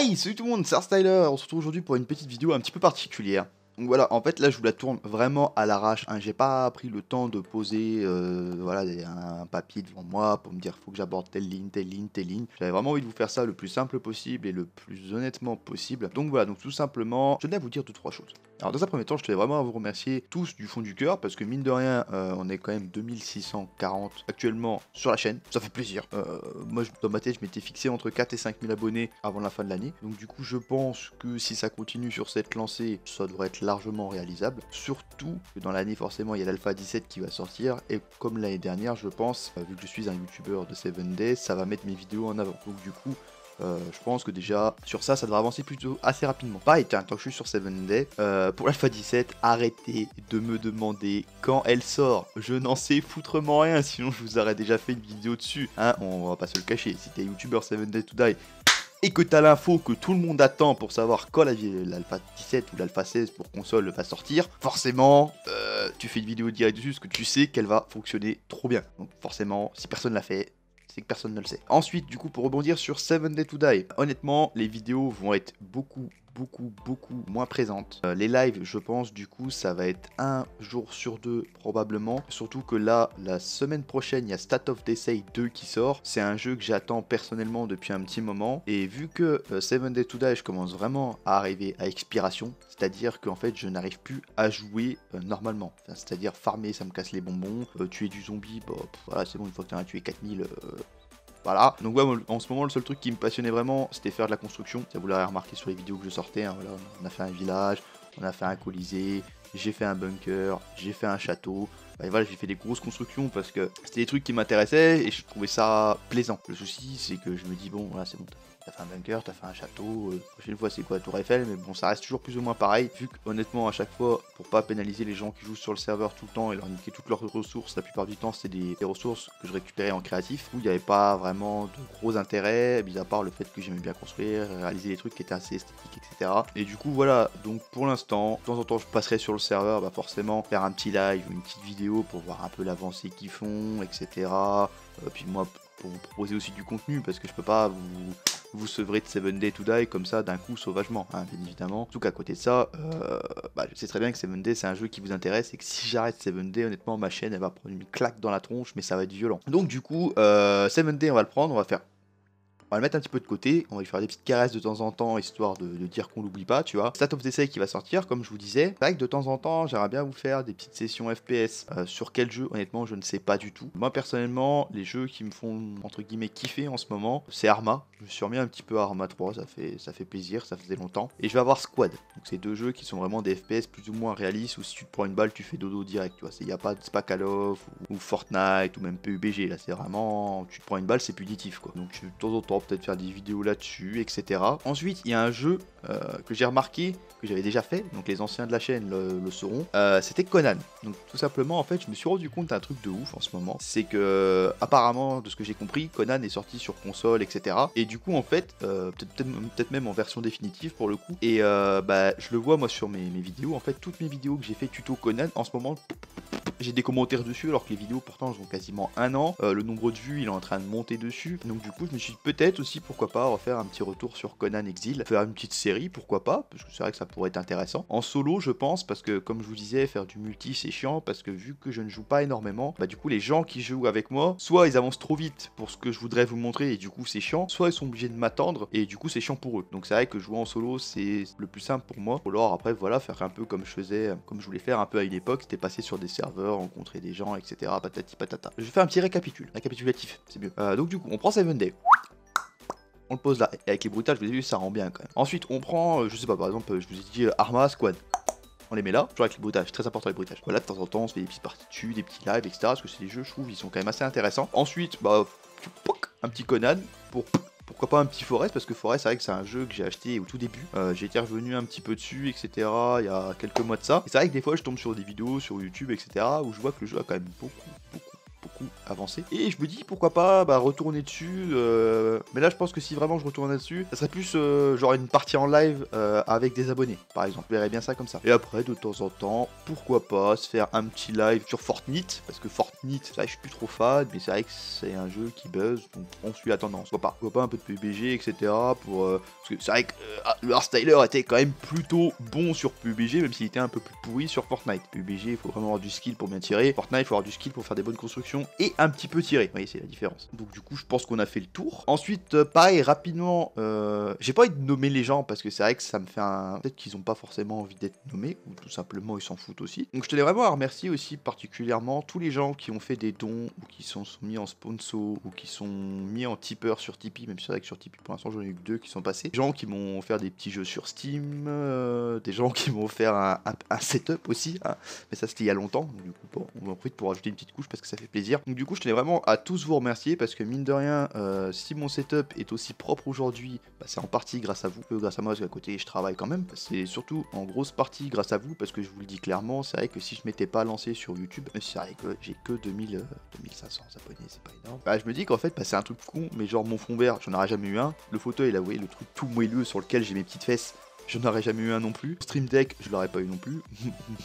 Aïe, salut tout le monde, c'est Arstyler. On se retrouve aujourd'hui pour une petite vidéo un petit peu particulière. Donc voilà, en fait là je vous la tourne vraiment à l'arrache, hein. J'ai pas pris le temps de poser voilà, un papier devant moi pour me dire faut que j'aborde telle ligne, telle ligne, telle ligne. J'avais vraiment envie de vous faire ça le plus simple possible et le plus honnêtement possible. Donc voilà, donc tout simplement, je tenais à vous dire 2-3 choses. Alors dans un premier temps, je tenais vraiment à vous remercier tous du fond du cœur parce que mine de rien, on est quand même 2640 actuellement sur la chaîne. Ça fait plaisir. Moi dans ma tête, je m'étais fixé entre 4 et 5000 abonnés avant la fin de l'année. Donc du coup, je pense que si ça continue sur cette lancée, ça devrait être largement réalisable. Surtout que dans l'année, forcément, il y a l'Alpha 17 qui va sortir. Et comme l'année dernière, je pense, vu que je suis un youtubeur de 7 Days, ça va mettre mes vidéos en avant. Donc du coup, je pense que déjà sur ça devrait avancer plutôt assez rapidement. Pareil, tiens, tant que je suis sur 7 Days, pour l'Alpha 17, arrêtez de me demander quand elle sort. Je n'en sais foutrement rien, sinon je vous aurais déjà fait une vidéo dessus. Hein, on va pas se le cacher. Si t'es youtubeur 7 Days to Die et que t'as l'info que tout le monde attend pour savoir quand l'Alpha 17 ou l'Alpha 16 pour console va sortir, forcément, tu fais une vidéo directe dessus parce que tu sais qu'elle va fonctionner trop bien. Donc forcément, si personne l'a fait, c'est que personne ne le sait. Ensuite, du coup, pour rebondir sur 7 Days to Die, honnêtement, les vidéos vont être beaucoup moins présentes. Les lives, je pense, du coup, ça va être un jour sur deux, probablement. Surtout que là, la semaine prochaine, il y a State of Decay 2 qui sort. C'est un jeu que j'attends personnellement depuis un petit moment. Et vu que 7 Days to Die, je commence vraiment à arriver à expiration, c'est-à-dire qu'en fait, je n'arrive plus à jouer normalement. Enfin, c'est-à-dire farmer, ça me casse les bonbons. Tuer du zombie, bah, voilà, c'est bon, une fois que tu en as tué 4000... voilà, donc ouais, en ce moment le seul truc qui me passionnait vraiment c'était faire de la construction. Ça vous l'avez remarqué sur les vidéos que je sortais, hein, voilà, on a fait un village, on a fait un colisée, j'ai fait un bunker, j'ai fait un château. Et voilà, j'ai fait des grosses constructions parce que c'était des trucs qui m'intéressaient et je trouvais ça plaisant. Le souci c'est que je me dis bon voilà c'est bon, t'as fait un bunker, t'as fait un château, la prochaine fois c'est quoi la Tour Eiffel, mais bon ça reste toujours plus ou moins pareil, vu que honnêtement à chaque fois, pour pas pénaliser les gens qui jouent sur le serveur tout le temps et leur niquer toutes leurs ressources, la plupart du temps c'était des ressources que je récupérais en créatif, où il n'y avait pas vraiment de gros intérêt, mis à part le fait que j'aimais bien construire, réaliser des trucs qui étaient assez esthétiques, etc. Et du coup voilà, donc pour l'instant, de temps en temps je passerai sur le serveur, bah forcément faire un petit live ou une petite vidéo pour voir un peu l'avancée qu'ils font, etc. Puis moi pour vous proposer aussi du contenu parce que je peux pas vous sevrer de 7 Days to Die comme ça d'un coup sauvagement, hein, bien évidemment. Surtout qu'à côté de ça, je sais très bien que 7 Days c'est un jeu qui vous intéresse et que si j'arrête 7 Days, honnêtement ma chaîne elle va prendre une claque dans la tronche, mais ça va être violent. Donc du coup, 7 Days on va le prendre, on va le mettre un petit peu de côté, on va lui faire des petites caresses de temps en temps, histoire de dire qu'on l'oublie pas, tu vois. State of Decay qui va sortir, comme je vous disais. C'est vrai que de temps en temps, j'aimerais bien vous faire des petites sessions FPS. Sur quel jeu, honnêtement, je ne sais pas du tout. Moi, personnellement, les jeux qui me font, entre guillemets, kiffer en ce moment, c'est Arma. Je me suis remis un petit peu à Arma 3, ça fait plaisir, ça faisait longtemps. Et je vais avoir Squad. Donc c'est deux jeux qui sont vraiment des FPS plus ou moins réalistes, où si tu te prends une balle, tu fais dodo direct, tu vois. C'est pas Call of, ou Fortnite, ou même PUBG, là, c'est vraiment, tu te prends une balle, c'est punitif, quoi. Donc de temps en temps, peut-être faire des vidéos là-dessus, etc. Ensuite, il y a un jeu que j'ai remarqué, que j'avais déjà fait, donc les anciens de la chaîne le sauront, c'était Conan. Donc tout simplement, en fait, je me suis rendu compte d'un truc de ouf en ce moment, c'est que apparemment, de ce que j'ai compris, Conan est sorti sur console, etc. Et du coup, en fait, peut-être même en version définitive pour le coup, et je le vois moi sur mes vidéos, en fait, toutes mes vidéos que j'ai fait tuto Conan, en ce moment, j'ai des commentaires dessus alors que les vidéos pourtant elles ont quasiment un an. Le nombre de vues il est en train de monter dessus. Donc du coup je me suis dit peut-être aussi pourquoi pas refaire un petit retour sur Conan Exil. Faire une petite série pourquoi pas. Parce que c'est vrai que ça pourrait être intéressant. En solo je pense parce que comme je vous disais faire du multi c'est chiant. Parce que vu que je ne joue pas énormément. Bah du coup les gens qui jouent avec moi. Soit ils avancent trop vite pour ce que je voudrais vous montrer et du coup c'est chiant. Soit ils sont obligés de m'attendre et du coup c'est chiant pour eux. Donc c'est vrai que jouer en solo c'est le plus simple pour moi. Ou alors après voilà faire un peu comme je faisais. Comme je voulais faire un peu à une époque. C'était passer sur des serveurs, rencontrer des gens, etc. Patati patata. Je fais un petit récapitulatif, c'est mieux. Donc du coup, on prend 7 Days. On le pose là, et avec les bruitages, vous avez vu, ça rend bien quand même. Ensuite, on prend, je sais pas, par exemple, je vous ai dit Arma, Squad. On les met là, toujours avec les bruitages, très important les bruitages. Voilà, de temps en temps, on se fait des petites parties dessus, des petits lives, etc. Parce que c'est des jeux, je trouve, ils sont quand même assez intéressants. Ensuite, un petit Conan pour... Pourquoi pas un petit Forest, parce que Forest, c'est vrai que c'est un jeu que j'ai acheté au tout début. J'ai été revenu un petit peu dessus, etc. il y a quelques mois de ça. Et c'est vrai que des fois, je tombe sur des vidéos sur YouTube, etc. où je vois que le jeu a quand même beaucoup beaucoup avancé. Et je me dis pourquoi pas retourner dessus. Mais là je pense que si vraiment je retournais dessus, ça serait plus genre une partie en live avec des abonnés par exemple. Je verrais bien ça comme ça. Et après de temps en temps, pourquoi pas se faire un petit live sur Fortnite. Parce que Fortnite, c'est vrai que je suis plus trop fan, mais c'est vrai que c'est un jeu qui buzz. Donc on suit la tendance. Pourquoi pas un peu de PUBG, etc. Parce que c'est vrai que le hardstyler était quand même plutôt bon sur PUBG, même s'il était un peu plus pourri sur Fortnite. PUBG, il faut vraiment avoir du skill pour bien tirer. Fortnite, il faut avoir du skill pour faire des bonnes constructions et un petit peu tirer. Vous voyez, c'est la différence. Donc du coup, je pense qu'on a fait le tour. Ensuite, pareil, rapidement, j'ai pas envie de nommer les gens parce que c'est vrai que ça me fait un... Peut-être qu'ils ont pas forcément envie d'être nommés, ou tout simplement ils s'en foutent aussi. Donc je tenais vraiment à remercier aussi particulièrement tous les gens qui ont fait des dons, ou qui sont mis en sponsor, ou qui sont mis en tipeur sur Tipeee, même si c'est vrai que sur Tipeee pour l'instant j'en ai eu que 2 qui sont passés. Des gens qui m'ont offert des petits jeux sur Steam, des gens qui m'ont offert un setup aussi, hein. Mais ça c'était il y a longtemps, donc du coup bon, on en profite pour rajouter une petite couche parce que ça fait plaisir. Donc du coup je tenais vraiment à tous vous remercier parce que mine de rien, si mon setup est aussi propre aujourd'hui, c'est en partie grâce à vous, grâce à moi parce qu'à côté je travaille quand même. C'est surtout en grosse partie grâce à vous parce que je vous le dis clairement, c'est vrai que si je m'étais pas lancé sur YouTube, c'est vrai que j'ai que 2500 abonnés, c'est pas énorme. Je me dis qu'en fait c'est un truc con, mais genre mon fond vert, j'en aurais jamais eu un. Le fauteuil là, vous voyez, le truc tout moelleux sur lequel j'ai mes petites fesses, je n'aurais jamais eu un non plus. Stream Deck, je l'aurais pas eu non plus.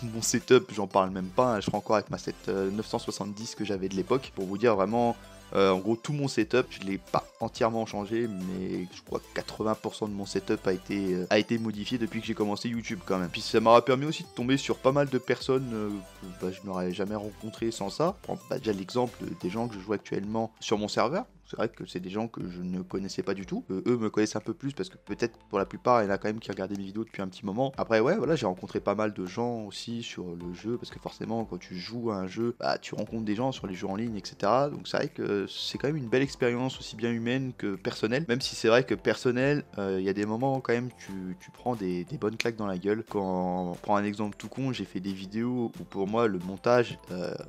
Mon setup, j'en parle même pas, hein. Je serai encore avec ma 970 que j'avais de l'époque. Pour vous dire vraiment, en gros, tout mon setup, je l'ai pas entièrement changé, mais je crois que 80% de mon setup a été modifié depuis que j'ai commencé YouTube quand même. Puis ça m'aura permis aussi de tomber sur pas mal de personnes que je n'aurais jamais rencontrées sans ça. Prends déjà l'exemple des gens que je joue actuellement sur mon serveur. C'est vrai que c'est des gens que je ne connaissais pas du tout. Eux me connaissent un peu plus parce que peut-être pour la plupart, il y en a quand même qui regardaient mes vidéos depuis un petit moment. Après, ouais, voilà, j'ai rencontré pas mal de gens aussi sur le jeu parce que forcément, quand tu joues à un jeu, tu rencontres des gens sur les jeux en ligne, etc. Donc c'est vrai que c'est quand même une belle expérience aussi bien humaine que personnelle. Même si c'est vrai que personnel, il y a des moments quand même tu prends des bonnes claques dans la gueule. Quand on prend un exemple tout con, j'ai fait des vidéos où pour moi le montage,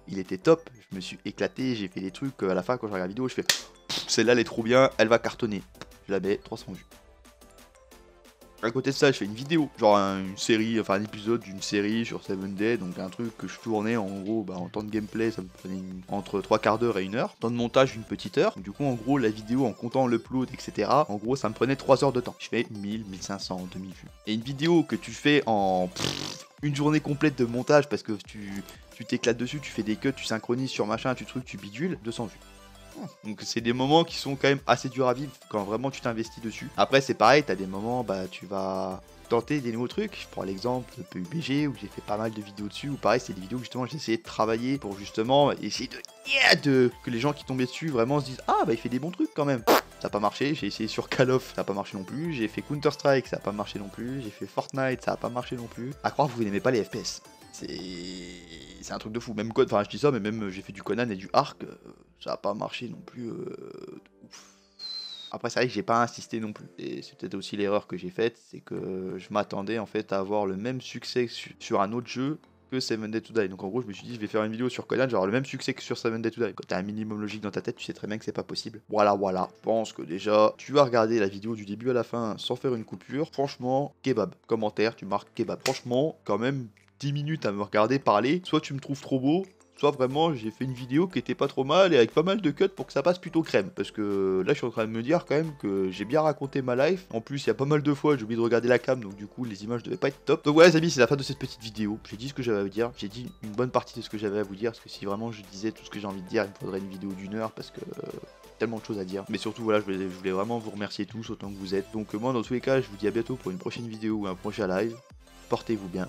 il était top. Je me suis éclaté, j'ai fait des trucs à la fin quand je regarde la vidéo, je fais celle-là elle est trop bien, elle va cartonner. Je la mets 300 vues. À côté de ça, je fais une vidéo, genre une série, enfin un épisode d'une série sur 7 Days, donc un truc que je tournais en gros, en temps de gameplay, ça me prenait entre 3 quarts d'heure et 1 heure. Temps de montage, une petite heure. Donc, du coup, en gros, la vidéo en comptant l'upload, etc., en gros, ça me prenait 3 heures de temps. Je fais 1000, 1500, 2000 vues. Et une vidéo que tu fais en une journée complète de montage parce que tu t'éclates dessus, tu fais des cuts, tu synchronises sur machin, tu bidules, 200 vues. Donc c'est des moments qui sont quand même assez durs à vivre quand vraiment tu t'investis dessus. Après c'est pareil, t'as des moments, tu vas tenter des nouveaux trucs. Je prends l'exemple de PUBG où j'ai fait pas mal de vidéos dessus, où pareil c'est des vidéos où justement j'ai essayé de travailler pour justement essayer que les gens qui tombaient dessus vraiment se disent ah il fait des bons trucs quand même. Ça n'a pas marché, j'ai essayé sur Call of, ça n'a pas marché non plus, j'ai fait Counter Strike, ça n'a pas marché non plus, j'ai fait Fortnite, ça n'a pas marché non plus. À croire que vous n'aimez pas les FPS. C'est un truc de fou. Même code, enfin je dis ça, mais même j'ai fait du Conan et du Ark, ça a pas marché non plus de ouf. Après c'est vrai que j'ai pas insisté non plus. Et c'est peut-être aussi l'erreur que j'ai faite, c'est que je m'attendais en fait à avoir le même succès sur un autre jeu que 7 Days to Die. Donc en gros je me suis dit je vais faire une vidéo sur Conan, genre le même succès que sur 7 Days to Die. Quand t'as un minimum logique dans ta tête, tu sais très bien que c'est pas possible. Voilà. Je pense que déjà tu vas regarder la vidéo du début à la fin sans faire une coupure. Franchement, kebab. Commentaire, tu marques kebab. Franchement, quand même 10 minutes à me regarder parler, soit tu me trouves trop beau, soit vraiment j'ai fait une vidéo qui était pas trop mal et avec pas mal de cuts pour que ça passe plutôt crème. Parce que là je suis en train de me dire quand même que j'ai bien raconté ma life. En plus il y a pas mal de fois j'ai oublié de regarder la cam, donc du coup les images devaient pas être top. Donc voilà les amis, c'est la fin de cette petite vidéo. J'ai dit ce que j'avais à vous dire, j'ai dit une bonne partie de ce que j'avais à vous dire. Parce que si vraiment je disais tout ce que j'ai envie de dire, il me faudrait une vidéo d'1 heure parce que tellement de choses à dire. Mais surtout voilà, je voulais vraiment vous remercier tous autant que vous êtes. Donc moi dans tous les cas je vous dis à bientôt pour une prochaine vidéo ou un prochain live. Portez-vous bien.